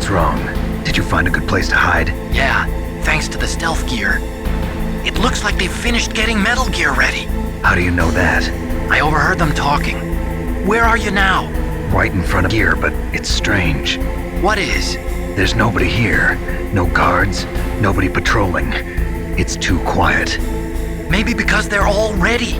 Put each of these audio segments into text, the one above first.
What's wrong? Did you find a good place to hide? Yeah, thanks to the stealth gear. It looks like they've finished getting Metal Gear ready. How do you know that? I overheard them talking. Where are you now? Right in front of here, but it's strange. What is? There's nobody here. No guards, nobody patrolling. It's too quiet. Maybe because they're all ready.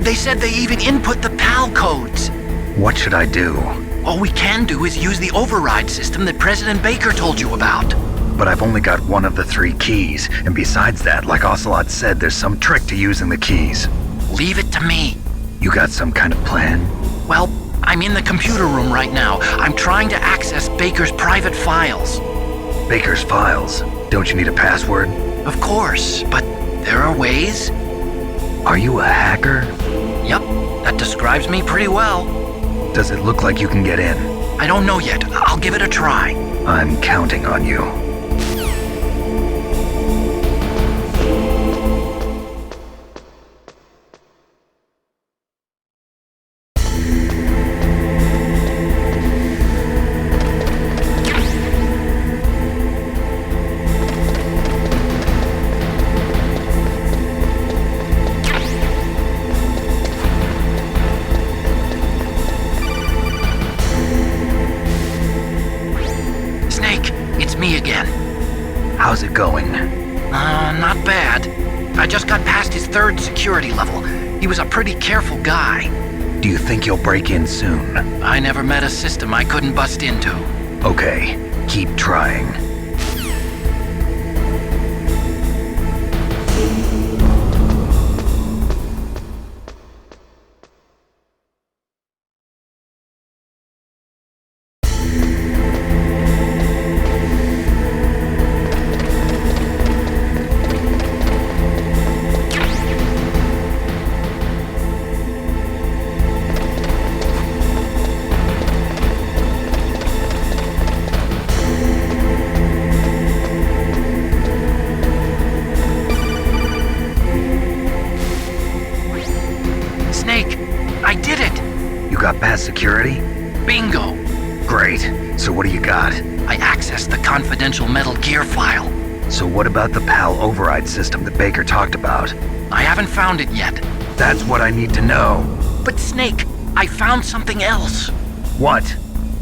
They said they even input the PAL codes. What should I do? All we can do is use the override system that President Baker told you about. But I've only got one of the 3 keys, and besides that, like Ocelot said, there's some trick to using the keys. Leave it to me. You got some kind of plan? Well, I'm in the computer room right now. I'm trying to access Baker's private files. Baker's files? Don't you need a password? Of course, but there are ways. Are you a hacker? Yep, that describes me pretty well. Does it look like you can get in? I don't know yet. I'll give it a try. I'm counting on you. Me again. How's it going? Not bad. I just got past his 3rd security level. He was a pretty careful guy. Do you think you'll break in soon? I never met a system I couldn't bust into. Okay, keep trying. Past security? Bingo! Great. So what do you got? I accessed the confidential Metal Gear file. So what about the PAL override system that Baker talked about? I haven't found it yet. That's what I need to know. But Snake, I found something else. What?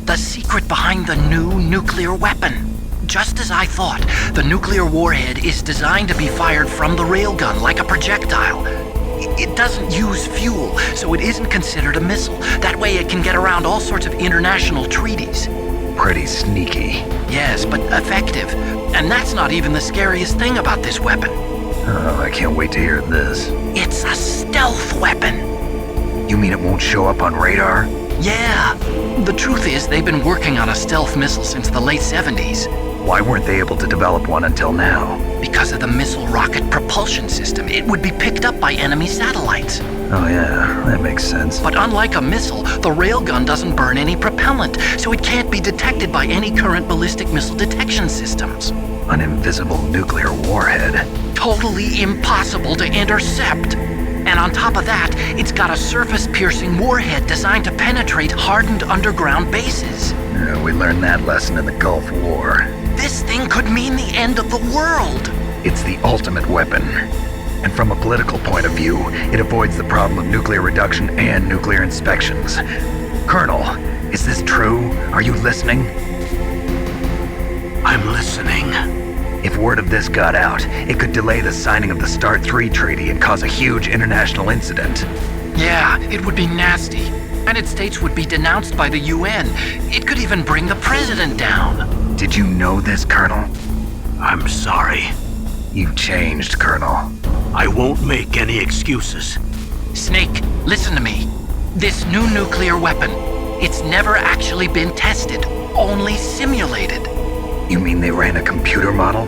The secret behind the new nuclear weapon. Just as I thought, the nuclear warhead is designed to be fired from the railgun like a projectile. It doesn't use fuel, so it isn't considered a missile. That way it can get around all sorts of international treaties. Pretty sneaky. Yes, but effective. And that's not even the scariest thing about this weapon. Oh, I can't wait to hear this. It's a stealth weapon. You mean it won't show up on radar? Yeah. The truth is, they've been working on a stealth missile since the late 70s. Why weren't they able to develop one until now? Because of the missile rocket propulsion system. It would be picked up by enemy satellites. Oh yeah, that makes sense. But unlike a missile, the railgun doesn't burn any propellant, so it can't be detected by any current ballistic missile detection systems. An invisible nuclear warhead. Totally impossible to intercept. And on top of that, it's got a surface-piercing warhead designed to penetrate hardened underground bases. Yeah, we learned that lesson in the Gulf War. This thing could mean the end of the world. It's the ultimate weapon. And from a political point of view, it avoids the problem of nuclear reduction and nuclear inspections. Colonel, is this true? Are you listening? I'm listening. If word of this got out, it could delay the signing of the START 3 treaty and cause a huge international incident. Yeah, it would be nasty. United States would be denounced by the UN. It could even bring the president down. Did you know this, Colonel? I'm sorry. You've changed, Colonel. I won't make any excuses. Snake, listen to me. This new nuclear weapon, it's never actually been tested, only simulated. You mean they ran a computer model?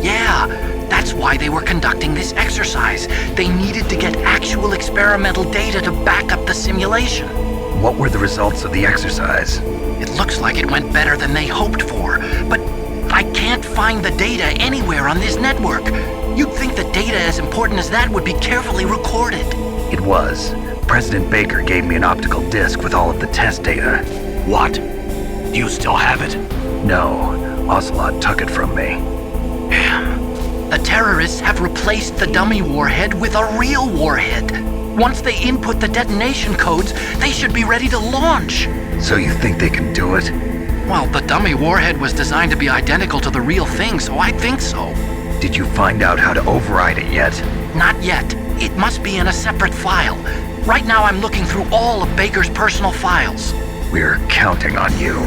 Yeah, that's why they were conducting this exercise. They needed to get actual experimental data to back up the simulation. What were the results of the exercise? It looks like it went better than they hoped for, but I can't find the data anywhere on this network. You'd think that data as important as that would be carefully recorded. It was. President Baker gave me an optical disc with all of the test data. What? Do you still have it? No. Ocelot took it from me. The terrorists have replaced the dummy warhead with a real warhead. Once they input the detonation codes, they should be ready to launch. So you think they can do it? Well, the dummy warhead was designed to be identical to the real thing, so I think so. Did you find out how to override it yet? Not yet. It must be in a separate file. Right now I'm looking through all of Baker's personal files. We're counting on you.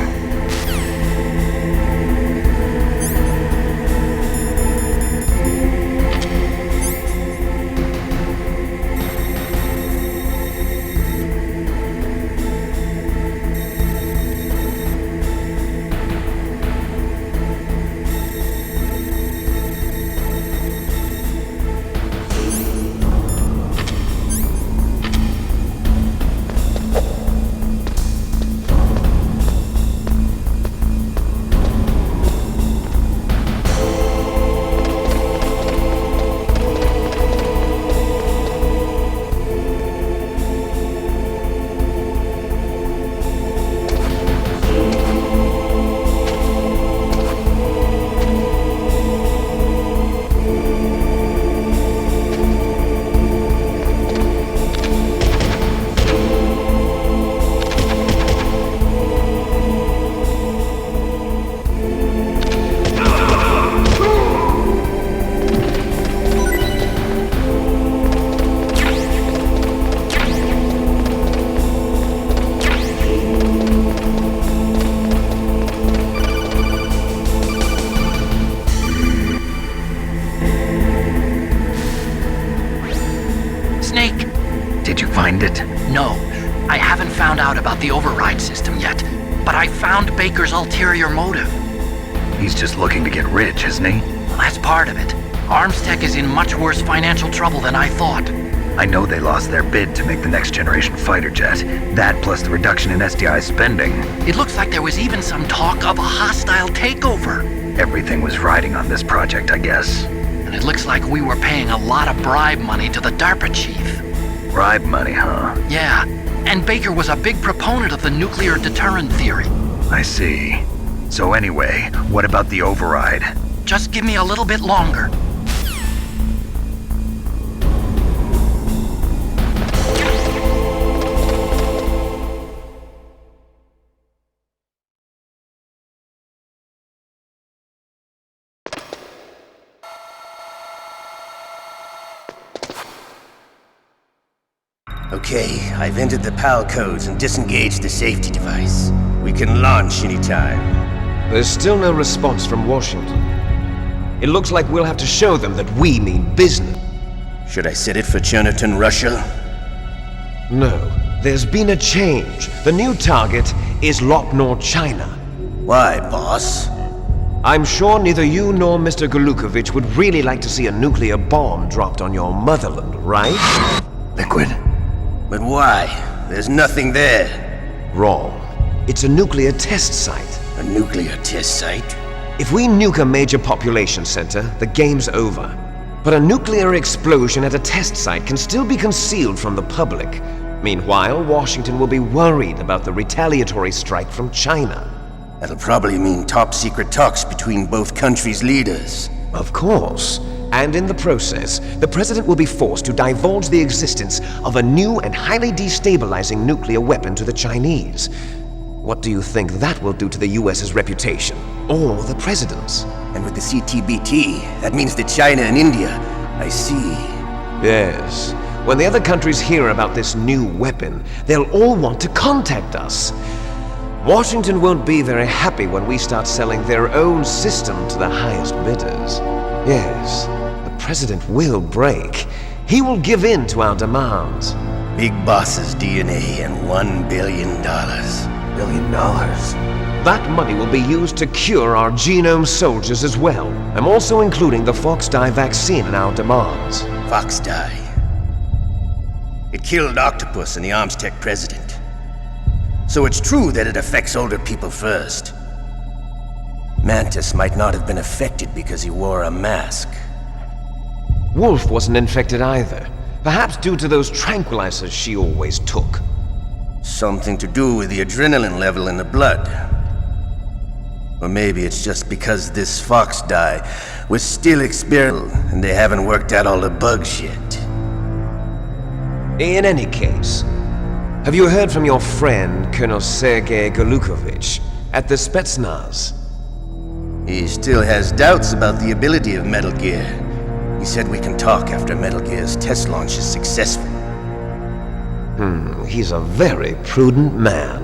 No, I haven't found out about the override system yet, but I found Baker's ulterior motive. He's just looking to get rich, isn't he? Well, that's part of it. ArmsTech is in much worse financial trouble than I thought. I know they lost their bid to make the next generation fighter jet. That plus the reduction in SDI spending. It looks like there was even some talk of a hostile takeover. Everything was riding on this project, I guess. And it looks like we were paying a lot of bribe money to the DARPA chief. Bribe money, huh? Yeah, and Baker was a big proponent of the nuclear deterrent theory. I see. So anyway, what about the override? Just give me a little bit longer. Okay, I've entered the PAL codes and disengaged the safety device. We can launch anytime. There's still no response from Washington. It looks like we'll have to show them that we mean business. Should I set it for Chernoton, Russia? No, there's been a change. The new target is Lop Nor, China. Why, boss? I'm sure neither you nor Mr. Golukovich would really like to see a nuclear bomb dropped on your motherland, right? Liquid. But why? There's nothing there. Wrong. It's a nuclear test site. A nuclear test site? If we nuke a major population center, the game's over. But a nuclear explosion at a test site can still be concealed from the public. Meanwhile, Washington will be worried about the retaliatory strike from China. That'll probably mean top-secret talks between both countries' leaders. Of course. And in the process, the President will be forced to divulge the existence of a new and highly destabilizing nuclear weapon to the Chinese. What do you think that will do to the US's reputation? Or the President's? And with the CTBT, that means that China and India. I see. Yes. When the other countries hear about this new weapon, they'll all want to contact us. Washington won't be very happy when we start selling their own system to the highest bidders. Yes, the President will break. He will give in to our demands. Big Boss's DNA and $1 billion. $1 billion? That money will be used to cure our genome soldiers as well. I'm also including the Fox dye vaccine in our demands. Fox dye? It killed Octopus and the ArmsTech president. So it's true that it affects older people first. Mantis might not have been affected because he wore a mask. Wolf wasn't infected either. Perhaps due to those tranquilizers she always took. Something to do with the adrenaline level in the blood. Or maybe it's just because this fox die was still experimental and they haven't worked out all the bugs yet. In any case, have you heard from your friend, Colonel Sergei Golukovich, at the Spetsnaz? He still has doubts about the ability of Metal Gear. He said we can talk after Metal Gear's test launch is successful. He's a very prudent man.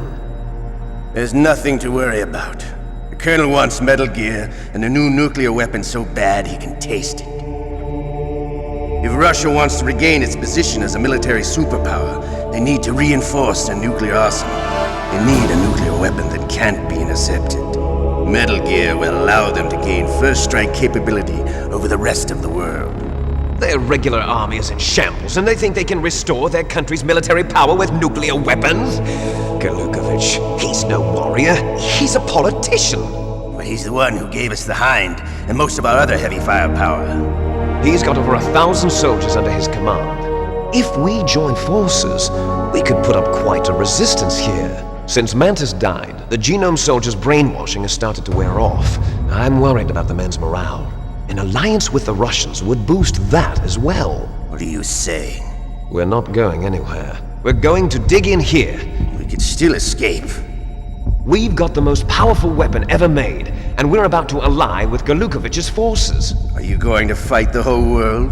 There's nothing to worry about. The Colonel wants Metal Gear and a new nuclear weapon so bad he can taste it. If Russia wants to regain its position as a military superpower, they need to reinforce their nuclear arsenal. They need a nuclear weapon that can't be intercepted. Metal Gear will allow them to gain first strike capability over the rest of the world. Their regular army is in shambles, and they think they can restore their country's military power with nuclear weapons? Golukovich, he's no warrior. He's a politician. But he's the one who gave us the Hind and most of our other heavy firepower. He's got over 1,000 soldiers under his command. If we join forces, we could put up quite a resistance here. Since Mantis died, the Genome soldiers' brainwashing has started to wear off. I'm worried about the men's morale. An alliance with the Russians would boost that as well. What are you saying? We're not going anywhere. We're going to dig in here. We could still escape. We've got the most powerful weapon ever made, and we're about to ally with Golukovich's forces. Are you going to fight the whole world?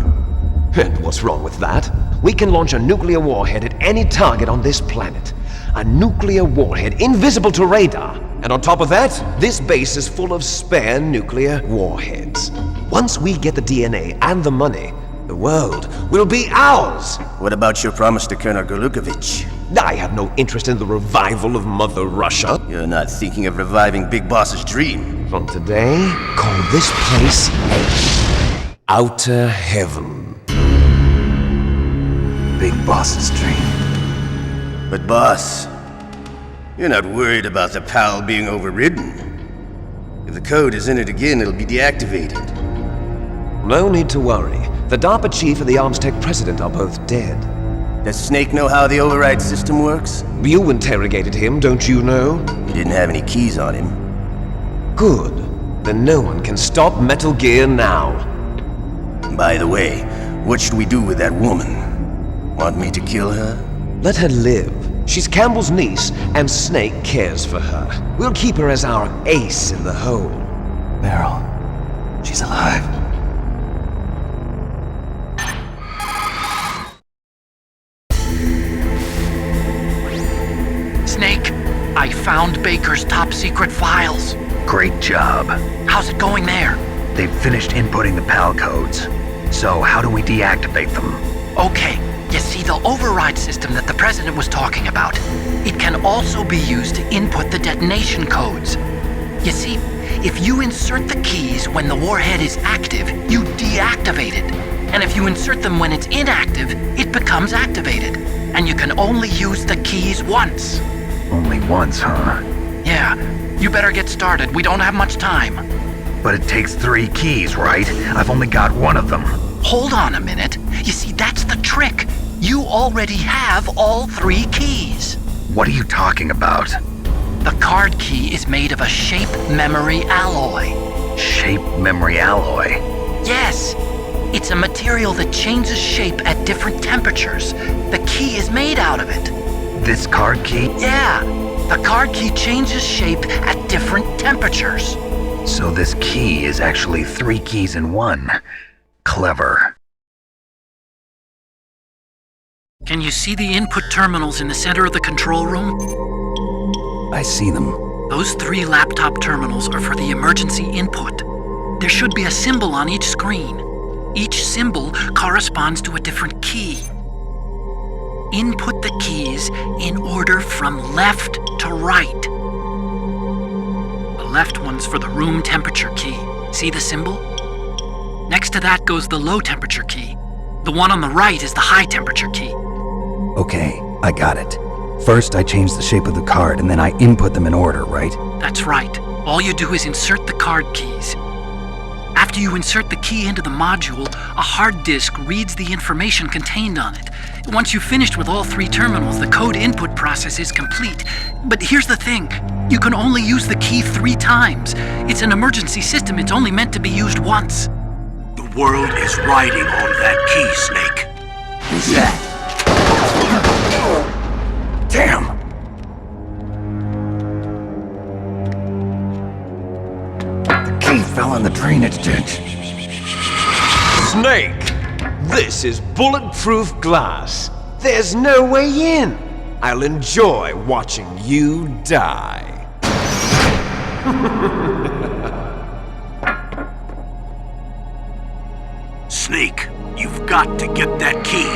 And what's wrong with that? We can launch a nuclear warhead at any target on this planet. A nuclear warhead invisible to radar. And on top of that, this base is full of spare nuclear warheads. Once we get the DNA and the money, the world will be ours! What about your promise to Colonel Golukovich? I have no interest in the revival of Mother Russia. You're not thinking of reviving Big Boss's dream. From today, call this place Outer Heaven. Big Boss's dream. But boss, you're not worried about the PAL being overridden. If the code is in it again, it'll be deactivated. No need to worry. The DARPA chief and the ArmsTech president are both dead. Does Snake know how the override system works? You interrogated him, don't you know? He didn't have any keys on him. Good. Then no one can stop Metal Gear now. By the way, what should we do with that woman? Want me to kill her? Let her live. She's Campbell's niece, and Snake cares for her. We'll keep her as our ace in the hole. Meryl, she's alive. Snake, I found Baker's top secret files. Great job. How's it going there? They've finished inputting the PAL codes. So how do we deactivate them? Okay, you see the override system that the President was talking about. It can also be used to input the detonation codes. You see, if you insert the keys when the warhead is active, you deactivate it. And if you insert them when it's inactive, it becomes activated. And you can only use the keys once. Only once, huh? Yeah, you better get started. We don't have much time. But it takes 3 keys, right? I've only got 1 of them. Hold on a minute. You see, that's the trick. You already have all 3 keys. What are you talking about? The card key is made of a shape memory alloy. Shape memory alloy? Yes. It's a material that changes shape at different temperatures. The key is made out of it. This card key? Yeah. The card key changes shape at different temperatures. So this key is actually 3 keys in 1. Clever. Can you see the input terminals in the center of the control room? I see them. Those 3 laptop terminals are for the emergency input. There should be a symbol on each screen. Each symbol corresponds to a different key. Input the keys in order from left to right. The left one's for the room temperature key. See the symbol? Next to that goes the low temperature key. The one on the right is the high temperature key. Okay, I got it. First, I change the shape of the card, and then I input them in order, right? That's right. All you do is insert the card keys. After After you insert the key into the module, a hard disk reads the information contained on it. Once you've finished with all 3 terminals, the code input process is complete. But here's the thing. You can only use the key 3 times. It's an emergency system. It's only meant to be used once. The world is riding on that key, Snake. Who's that? Damn! The key fell in the drainage ditch. Snake! This is bulletproof glass. There's no way in. I'll enjoy watching you die. Snake, you've got to get that key.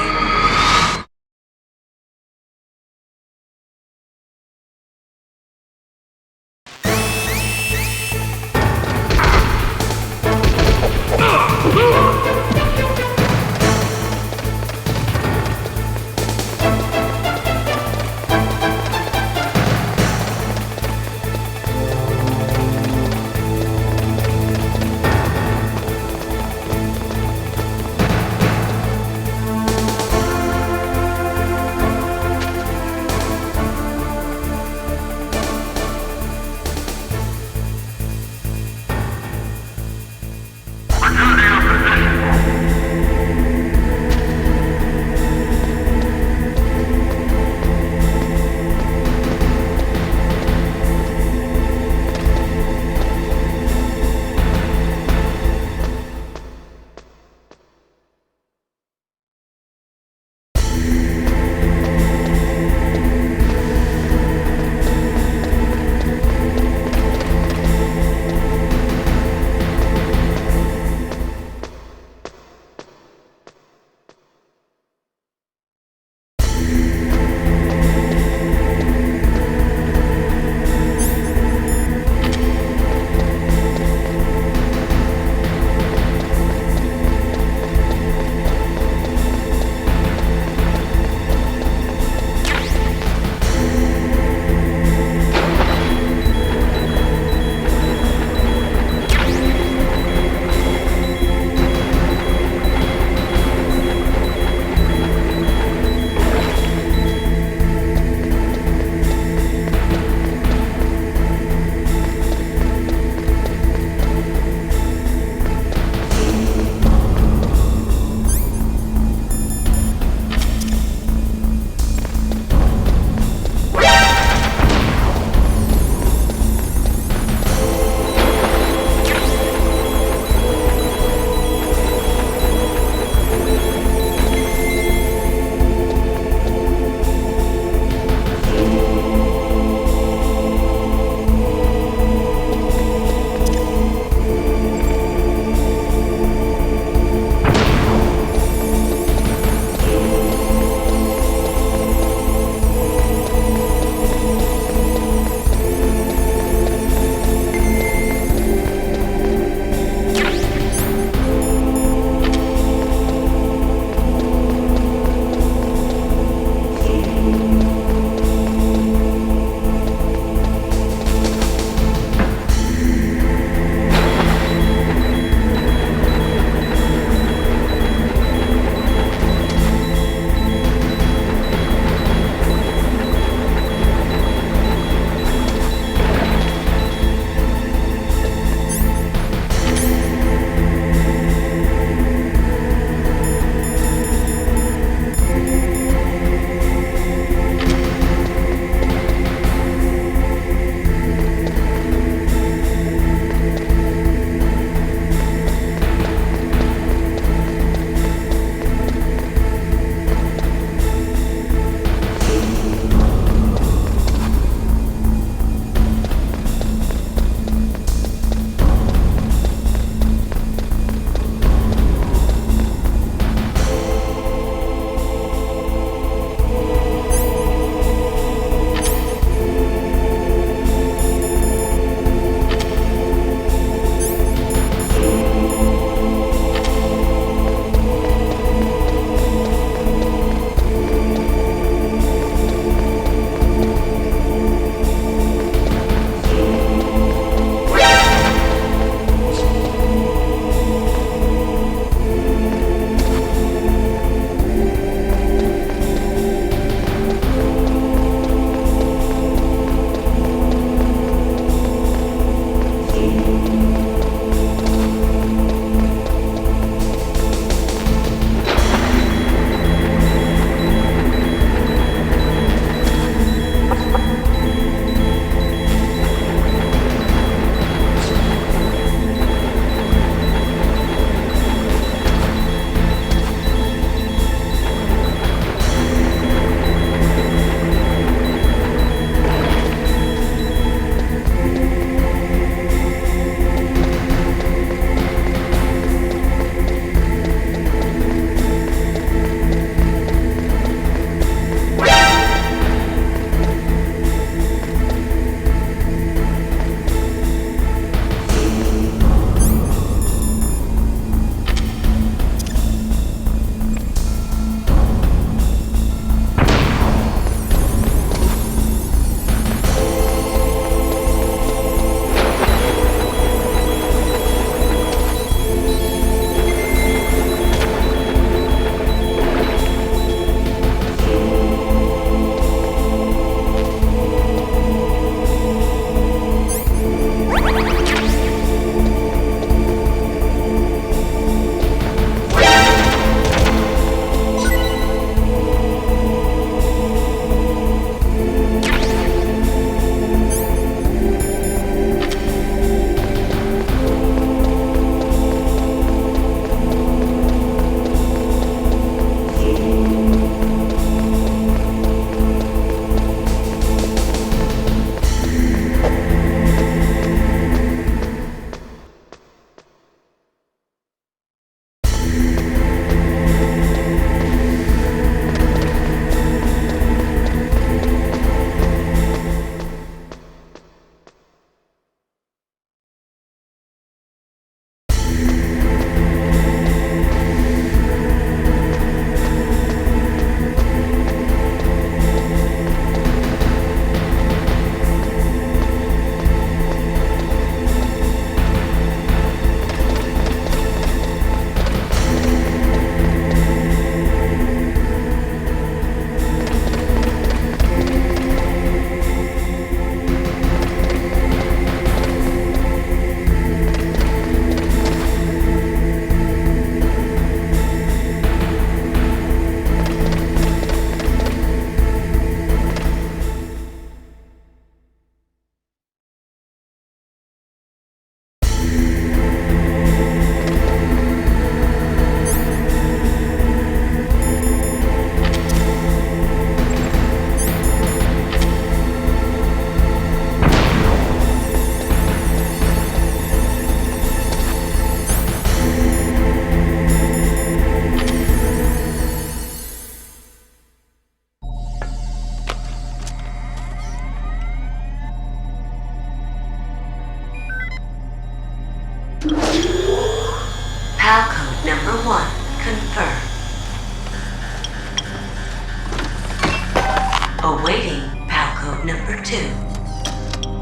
Awaiting PAL code number 2.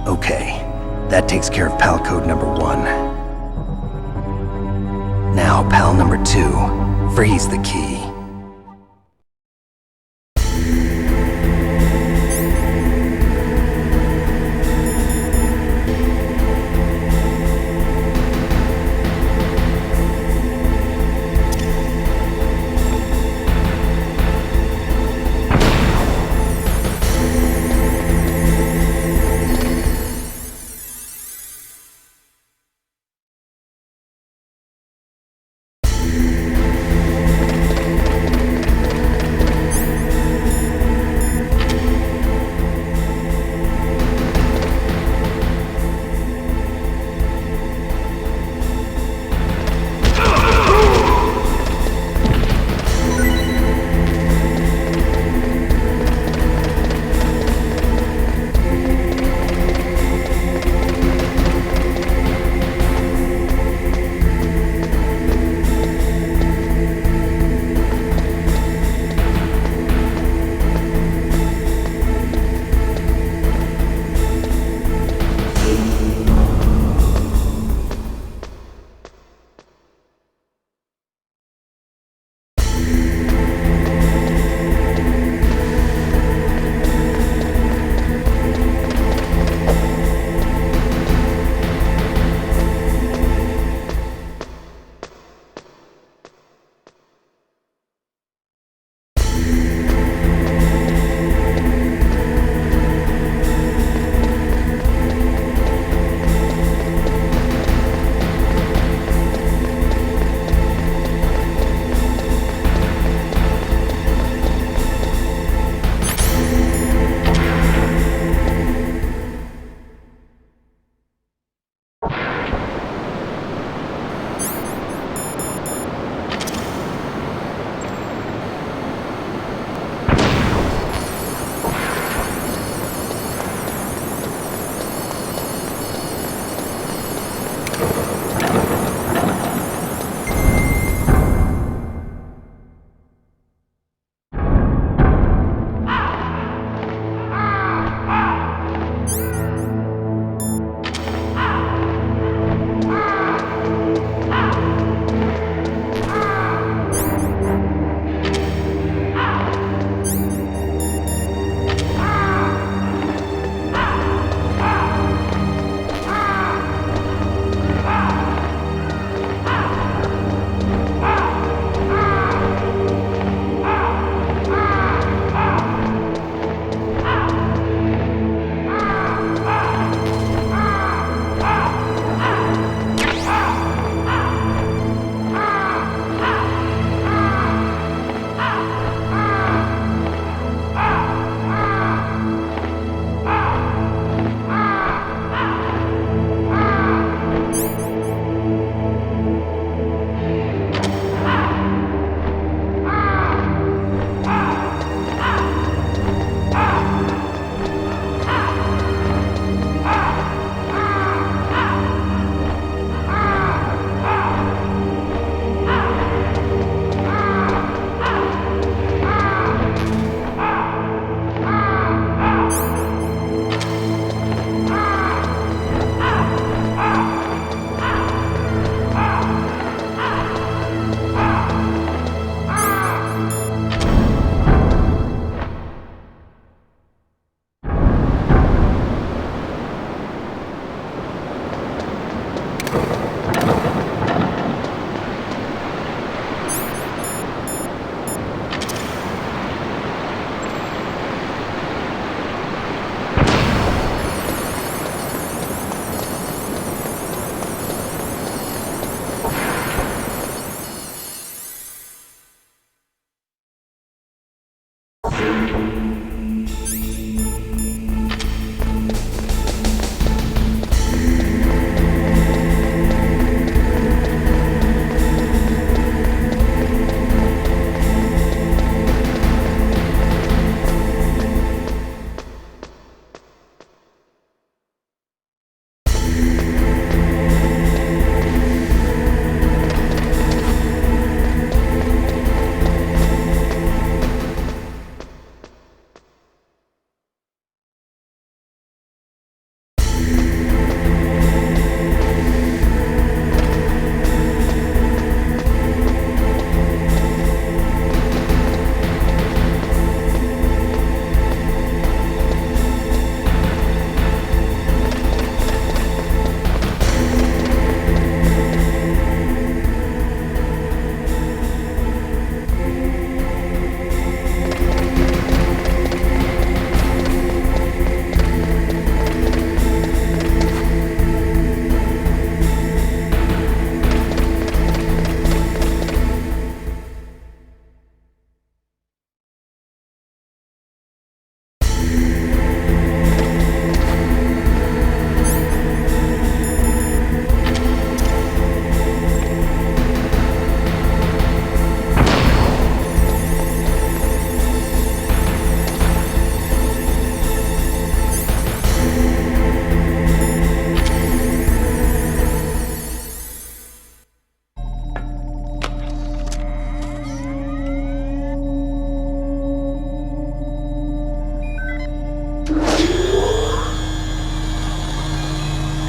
Okay, that takes care of PAL code number 1. Now, PAL number 2, freeze the key.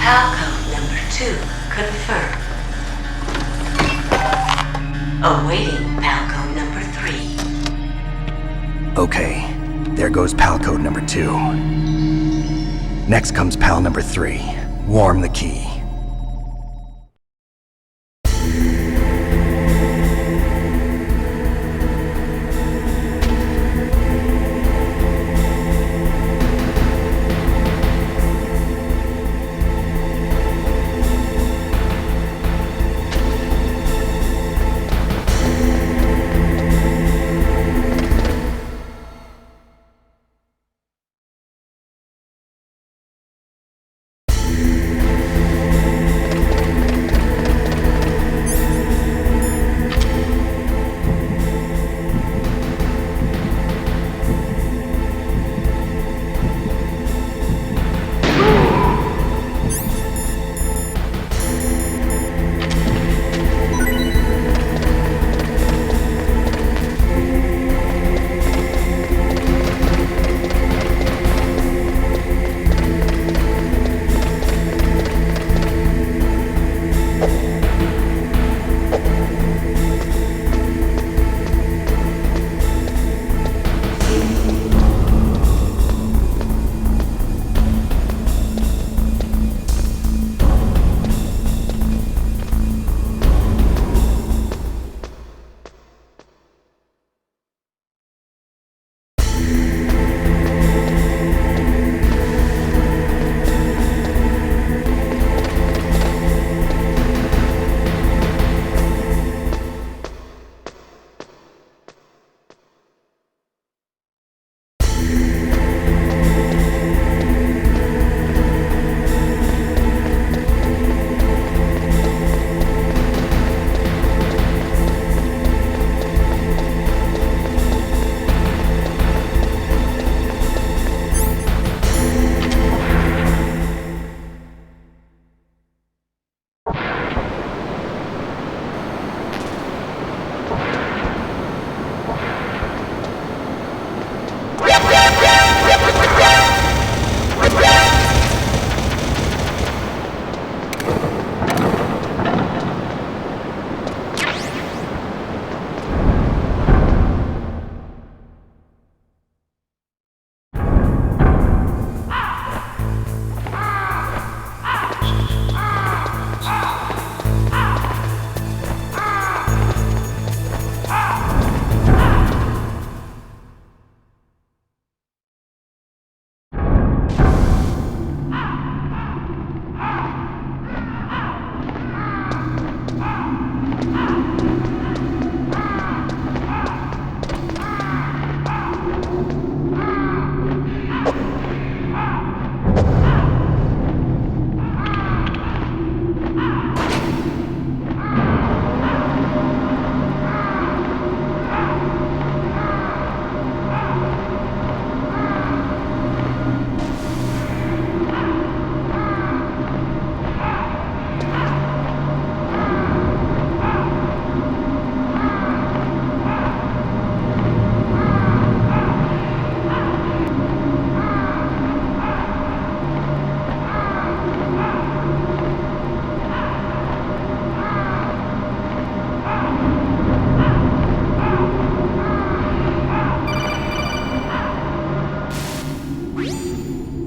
PAL code number 2 confirmed. Awaiting PAL code number 3. Okay, there goes PAL code number 2. Next comes PAL number 3. Warm the key.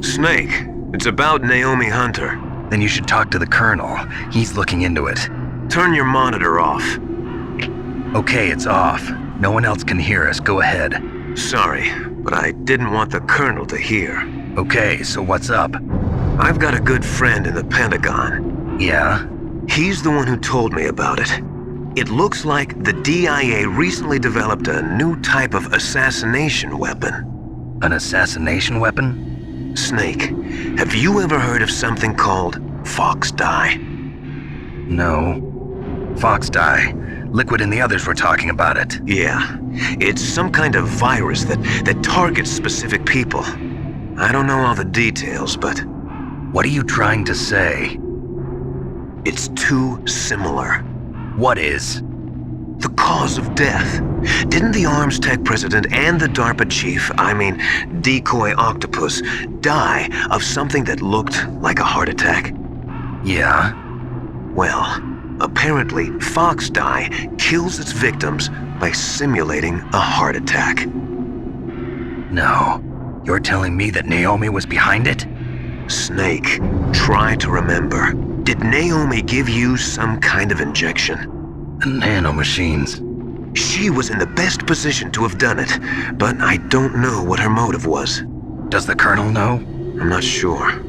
Snake, it's about Naomi Hunter. Then you should talk to the Colonel. He's looking into it. Turn your monitor off. Okay, it's off. No one else can hear us. Go ahead. Sorry, but I didn't want the Colonel to hear. Okay, so what's up? I've got a good friend in the Pentagon. Yeah? He's the one who told me about it. It looks like the DIA recently developed a new type of assassination weapon. An assassination weapon? Snake, have you ever heard of something called Fox Dye? No. Fox Dye. Liquid and the others were talking about it. Yeah. It's some kind of virus that targets specific people. I don't know all the details, but... What are you trying to say? It's too similar. What is? The cause of death. Didn't the ArmsTech president and the DARPA chief, Decoy Octopus, die of something that looked like a heart attack? Yeah? Well, apparently fox dye kills its victims by simulating a heart attack. No. You're telling me that Naomi was behind it? Snake, try to remember. Did Naomi give you some kind of injection? Nanomachines. She was in the best position to have done it, but I don't know what her motive was. Does the Colonel know? I'm not sure.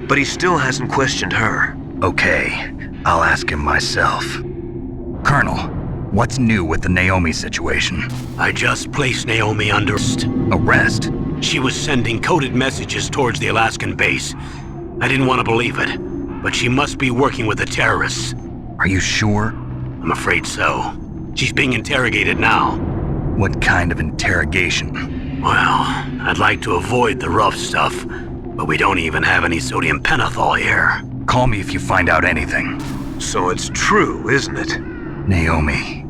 But he still hasn't questioned her. Okay, I'll ask him myself. Colonel, what's new with the Naomi situation? I just placed Naomi under Arrest? She was sending coded messages towards the Alaskan base. I didn't want to believe it, but she must be working with the terrorists. Are you sure? I'm afraid so. She's being interrogated now. What kind of interrogation? Well, I'd like to avoid the rough stuff, but we don't even have any sodium pentothal here. Call me if you find out anything. So it's true, isn't it? Naomi,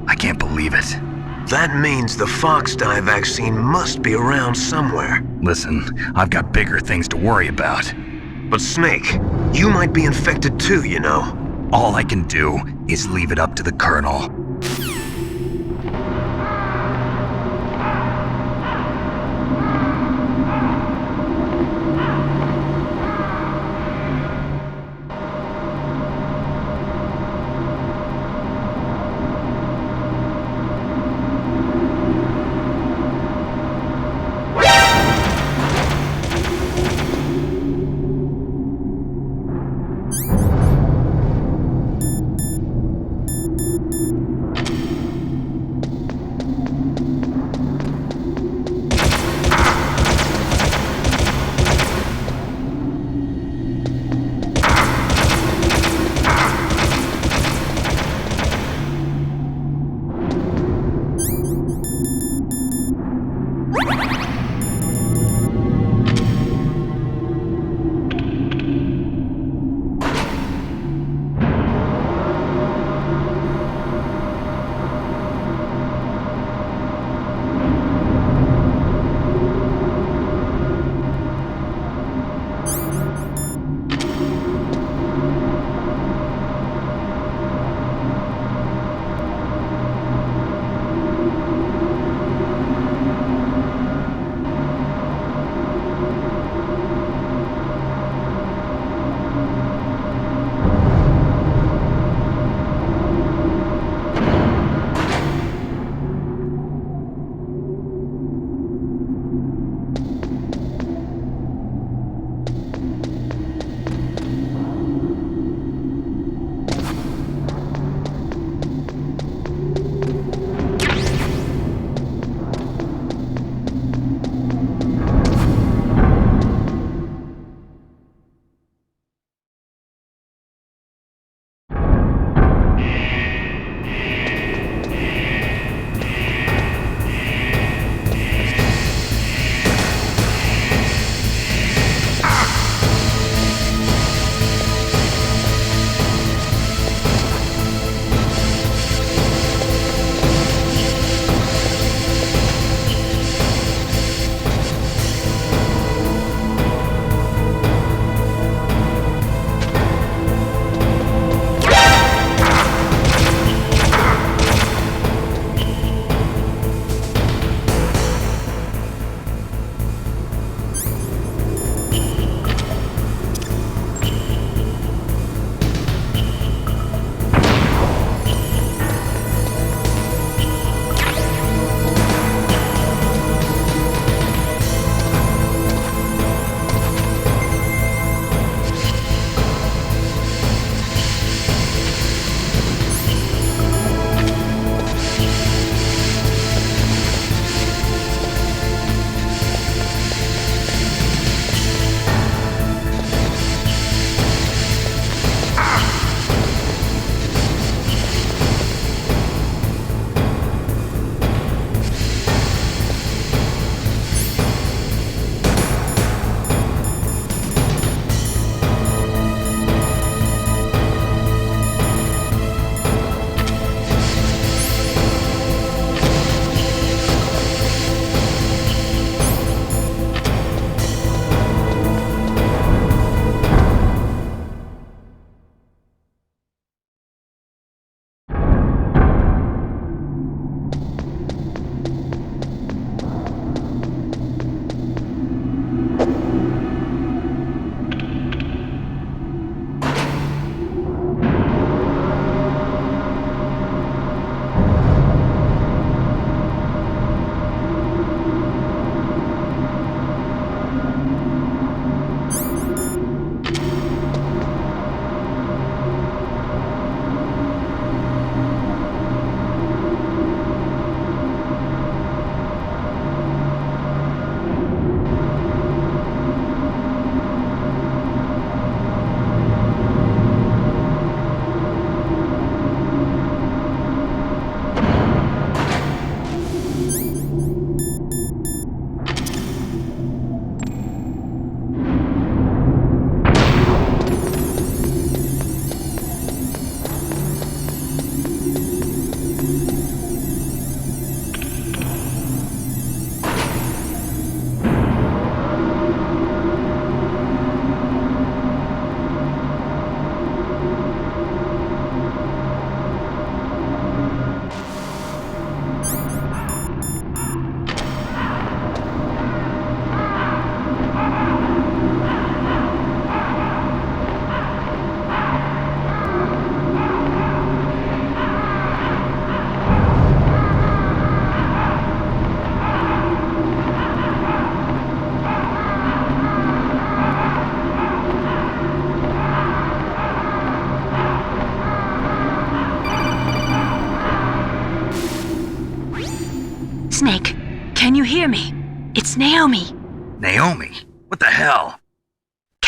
I can't believe it. That means the fox dye vaccine must be around somewhere. Listen, I've got bigger things to worry about. But Snake, you might be infected too, you know. All I can do is leave it up to the Colonel.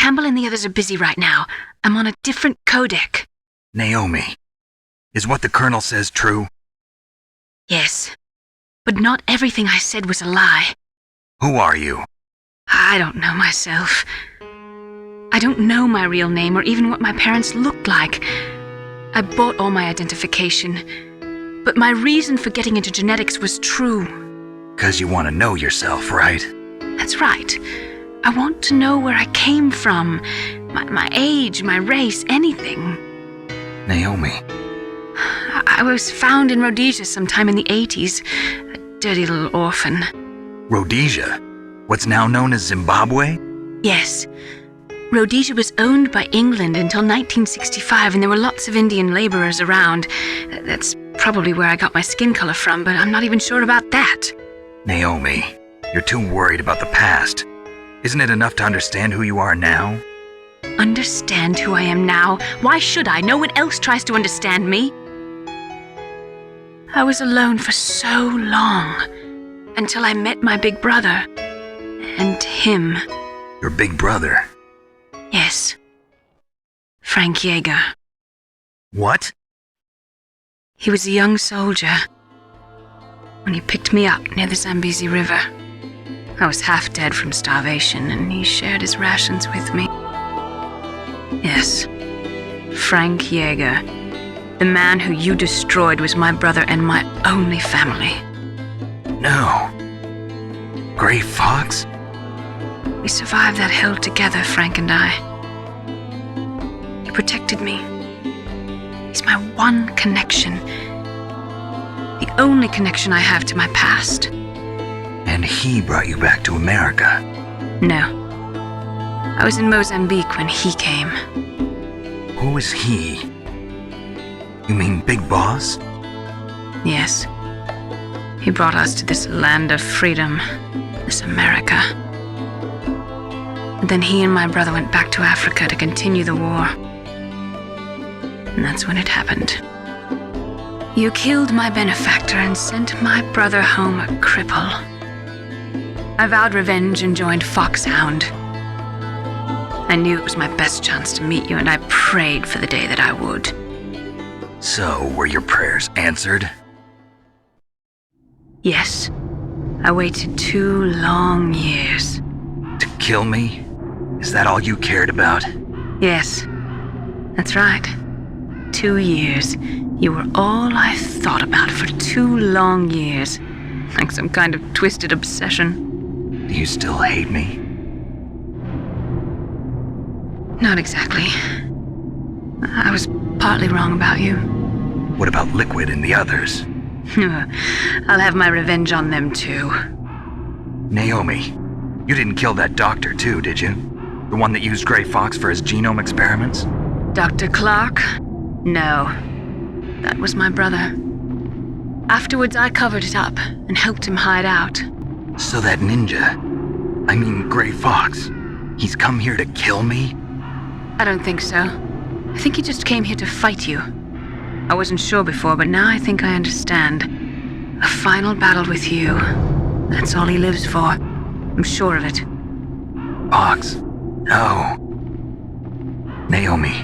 Campbell and the others are busy right now. I'm on a different codec. Naomi, is what the Colonel says true? Yes. But not everything I said was a lie. Who are you? I don't know myself. I don't know my real name or even what my parents looked like. I bought all my identification. But my reason for getting into genetics was true. 'Cause you want to know yourself, right? That's right. I want to know where I came from. My age, my race, anything. Naomi. I was found in Rhodesia sometime in the 80s. A dirty little orphan. Rhodesia? What's now known as Zimbabwe? Yes. Rhodesia was owned by England until 1965, and there were lots of Indian laborers around. That's probably where I got my skin color from, but I'm not even sure about that. Naomi, you're too worried about the past. Isn't it enough to understand who you are now? Understand who I am now? Why should I? No one else tries to understand me. I was alone for so long, until I met my big brother. And him. Your big brother? Yes. Frank Yeager. What? He was a young soldier when he picked me up near the Zambezi River. I was half dead from starvation, and he shared his rations with me. Yes, Frank Yeager. The man who you destroyed was my brother and my only family. No. Gray Fox? We survived that hell together, Frank and I. He protected me. He's my one connection. The only connection I have to my past. And he brought you back to America? No. I was in Mozambique when he came. Who is he? You mean Big Boss? Yes. He brought us to this land of freedom, this America. And then he and my brother went back to Africa to continue the war. And that's when it happened. You killed my benefactor and sent my brother home a cripple. I vowed revenge and joined Foxhound. I knew it was my best chance to meet you, and I prayed for the day that I would. So, were your prayers answered? Yes. I waited 2 long years. To kill me? Is that all you cared about? Yes. That's right. 2 years. You were all I thought about for 2 long years. Like some kind of twisted obsession. Do you still hate me? Not exactly. I was partly wrong about you. What about Liquid and the others? I'll have my revenge on them too. Naomi, you didn't kill that doctor too, did you? The one that used Gray Fox for his genome experiments? Dr. Clark? No. That was my brother. Afterwards, I covered it up and helped him hide out. So that ninja, I mean Gray Fox, he's come here to kill me? I don't think so. I think he just came here to fight you. I wasn't sure before, but now I think I understand. A final battle with you. That's all he lives for. I'm sure of it. Fox, no. Naomi,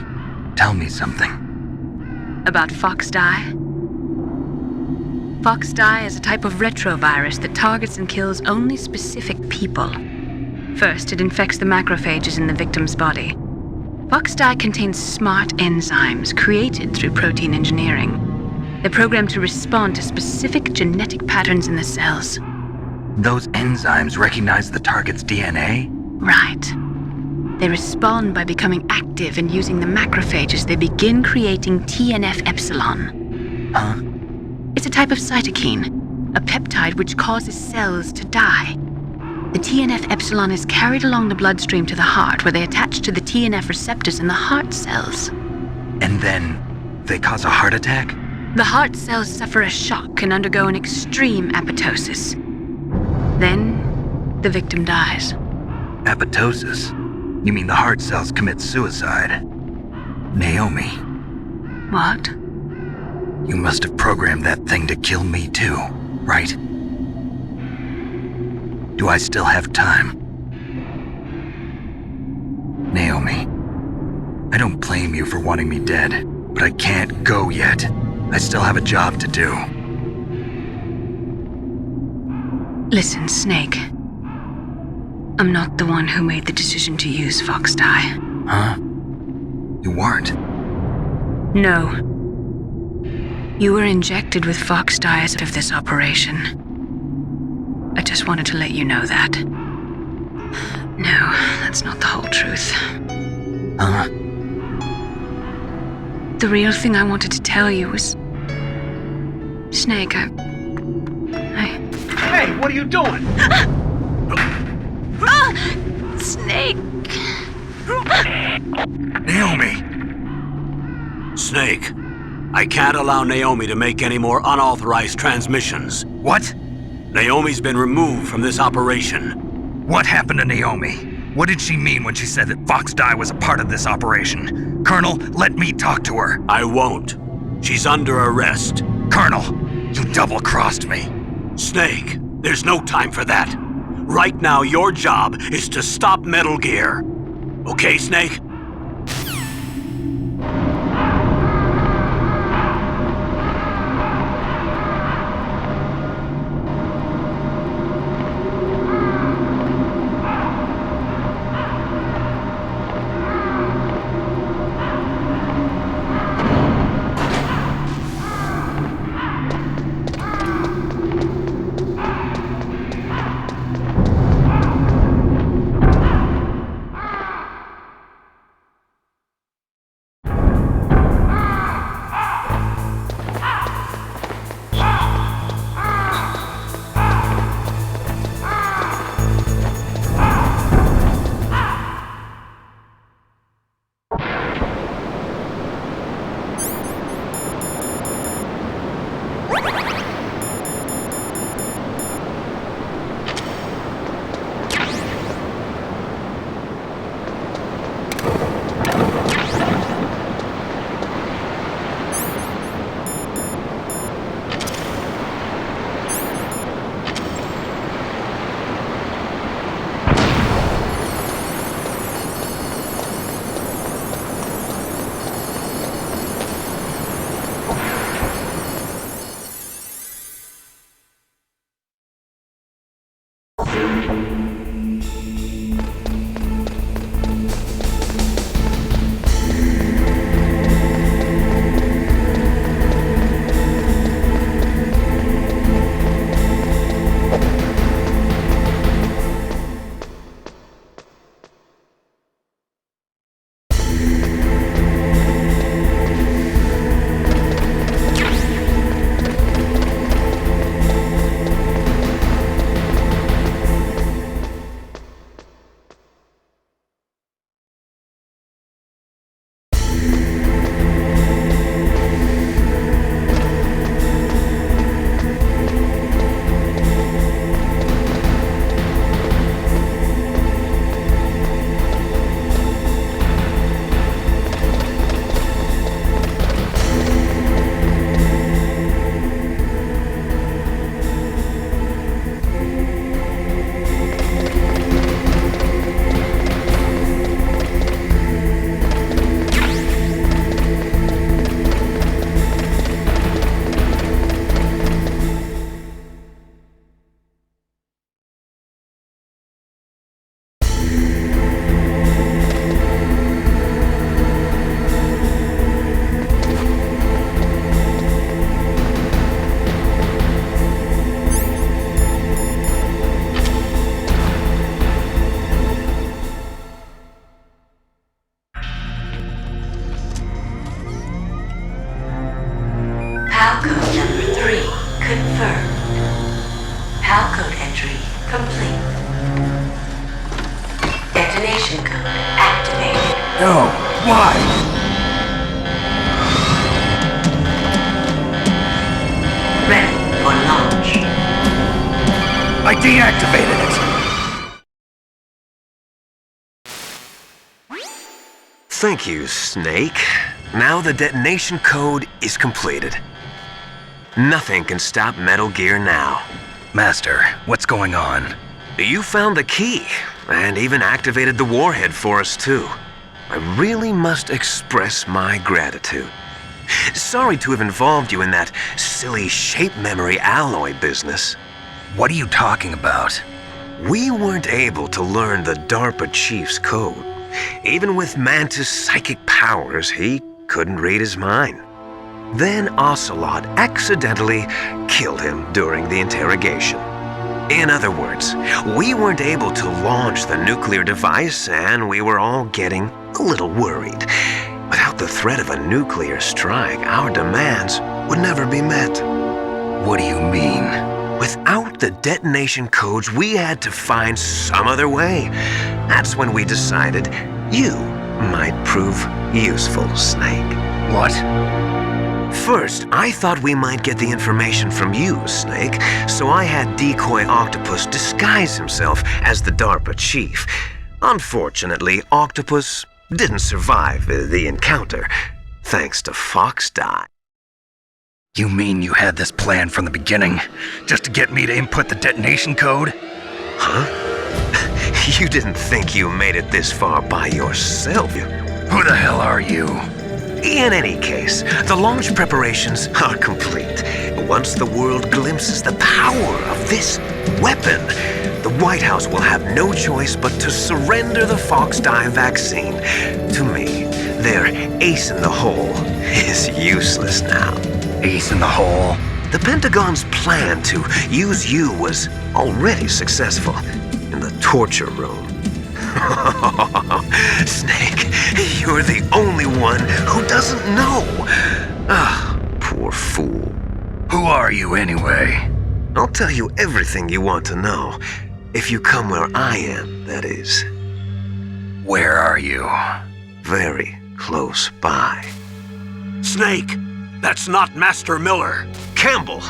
tell me something. About Foxdie? Foxdie is a type of retrovirus that targets and kills only specific people. First, it infects the macrophages in the victim's body. Foxdie contains smart enzymes created through protein engineering. They're programmed to respond to specific genetic patterns in the cells. Those enzymes recognize the target's DNA? Right. They respond by becoming active and using the macrophages. They begin creating TNF-epsilon. Huh? It's a type of cytokine, a peptide which causes cells to die. The TNF-epsilon is carried along the bloodstream to the heart, where they attach to the TNF receptors in the heart cells. And then they cause a heart attack? The heart cells suffer a shock and undergo an extreme apoptosis. Then, the victim dies. Apoptosis? You mean the heart cells commit suicide? Naomi. What? You must have programmed that thing to kill me too, right? Do I still have time? Naomi. Naomi. I don't blame you for wanting me dead, but I can't go yet. I still have a job to do. Listen, Snake. I'm not the one who made the decision to use Fox dye. Huh? You weren't? No. You were injected with Fox dye as part of this operation. I just wanted to let you know that. No, that's not the whole truth. Huh? The real thing I wanted to tell you was... Snake, I... Hey, what are you doing? Snake! Naomi! Snake, I can't allow Naomi to make any more unauthorized transmissions. What? Naomi's been removed from this operation. What happened to Naomi? What did she mean when she said that Fox dye was a part of this operation? Colonel, let me talk to her. I won't. She's under arrest. Colonel, you double-crossed me. Snake, there's no time for that. Right now, your job is to stop Metal Gear. Okay, Snake? No, why? Ready for launch. I deactivated it. Thank you, Snake. Now the detonation code is completed. Nothing can stop Metal Gear now. Master, what's going on? You found the key, and even activated the warhead for us, too. I really must express my gratitude. Sorry to have involved you in that silly shape memory alloy business. What are you talking about? We weren't able to learn the DARPA chief's code. Even with Mantis' psychic powers, he couldn't read his mind. Then Ocelot accidentally killed him during the interrogation. In other words, we weren't able to launch the nuclear device, and we were all getting a little worried. Without the threat of a nuclear strike, our demands would never be met. What do you mean? Without the detonation codes, we had to find some other way. That's when we decided you might prove useful, Snake. What? First, I thought we might get the information from you, Snake, so I had Decoy Octopus disguise himself as the DARPA chief. Unfortunately, Octopus didn't survive the encounter, thanks to Fox Die. You mean you had this plan from the beginning, just to get me to input the detonation code? Huh? You didn't think you made it this far by yourself? Who the hell are you? In any case, the launch preparations are complete. Once the world glimpses the power of this weapon, the White House will have no choice but to surrender the Fox Die vaccine to me. Their ace in the hole is useless now. Ace in the hole? The Pentagon's plan to use you was already successful in the torture room. Snake, you're the only one who doesn't know. Ah, poor fool. Who are you anyway? I'll tell you everything you want to know. If you come where I am, that is. Where are you? Very close by. Snake, that's not Master Miller. Campbell,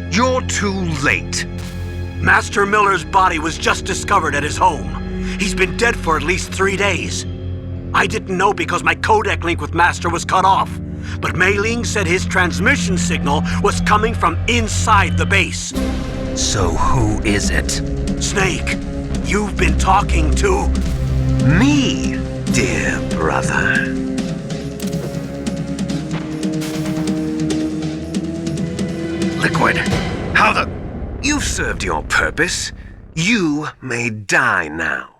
you're too late. Master Miller's body was just discovered at his home. He's been dead for at least 3 days. I didn't know because my codec link with Master was cut off. But Mei Ling said his transmission signal was coming from inside the base. So who is it? Snake, you've been talking to... Me, dear brother. Liquid, how the... You've served your purpose. You may die now.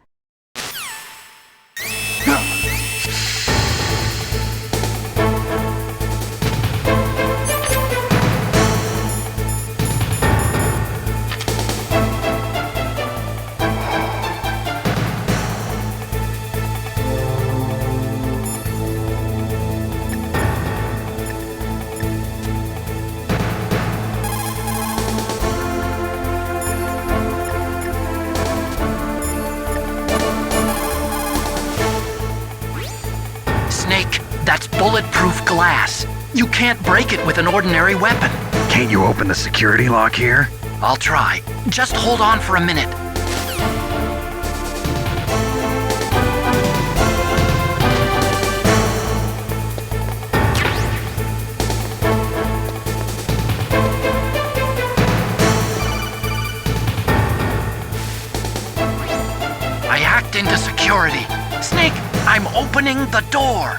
That's bulletproof glass. You can't break it with an ordinary weapon. Can't you open the security lock here? I'll try. Just hold on for a minute. I hacked into security. Snake, I'm opening the door.